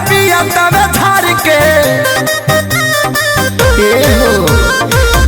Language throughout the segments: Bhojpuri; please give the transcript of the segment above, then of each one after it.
पिया तवे धार के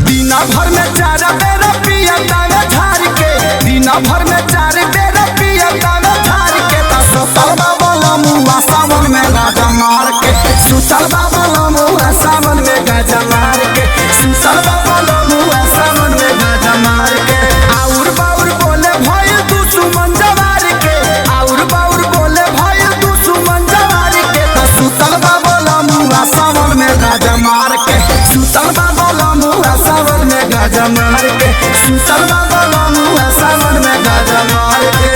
दिन भर में 4 बेर पिया तवे धार के दिन भर में 4 बेर पिया तवे धार के सुतल बाबा मुआ सावन में गाजा मार के सुतल बाबा मुआ सावन में गाजा मार के सुतल बाबा मुआ सावन में गाजा मार के आउर बाउर बोले भइल दुश्मन जवार के आउर बाउर बोले भइल दुश्मन जवार के सुतल बाबा मुआ सावन में गाजा मार के सुतल बाबा मुआ सावन में गाजा मार के सुतल बाबा मुआ सावन में गाजा मार के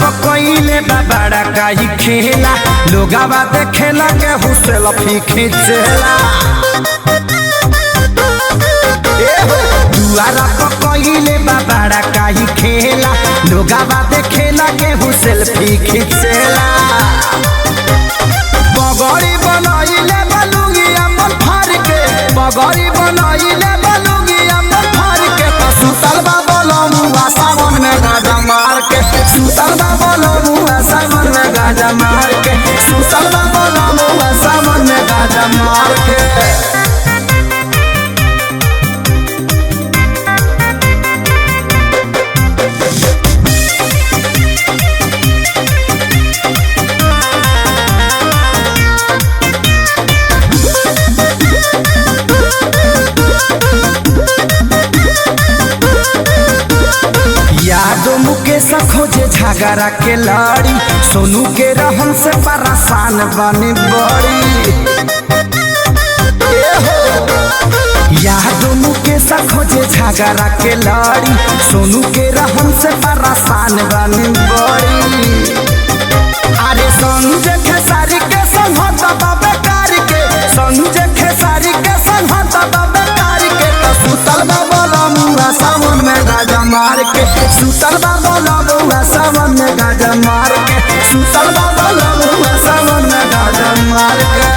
पकइले बाबा काई खेला लोगावा देखेला के हुसेल फीखी चला दुआरा पकइले बाबा काई खेला लोगावा देखेला के हुसेल फीखी चला बगड़ी बनाइले बलुगी अमन फार के बगड़ी बनाइले बलुगी अमन फार के सुतल बाबा मुआ सावन में गाजा मार के सुतल बाबा मुआ सावन में गाजा मार के सुतल बाबा मुआ सावन में गाजा मार के यादो मुकेश खोजे झगड़ा के लड़ी सोनू के रहन से परेशान बनी बड़ी यादो मुकेश खोजे झगड़ा के लड़ी सोनू के रहन से परेशान बनी बड़ी अरे संजय खेसारी के संग बाबे कार के संजय खेसारी के संग बाबे कार के सुतल बाबा मुआ सावन में गाजा मार के सुतल बाबा मुआ सावन में गाजा मार के सुतल बाबा मुआ सावन में गाजा मार के।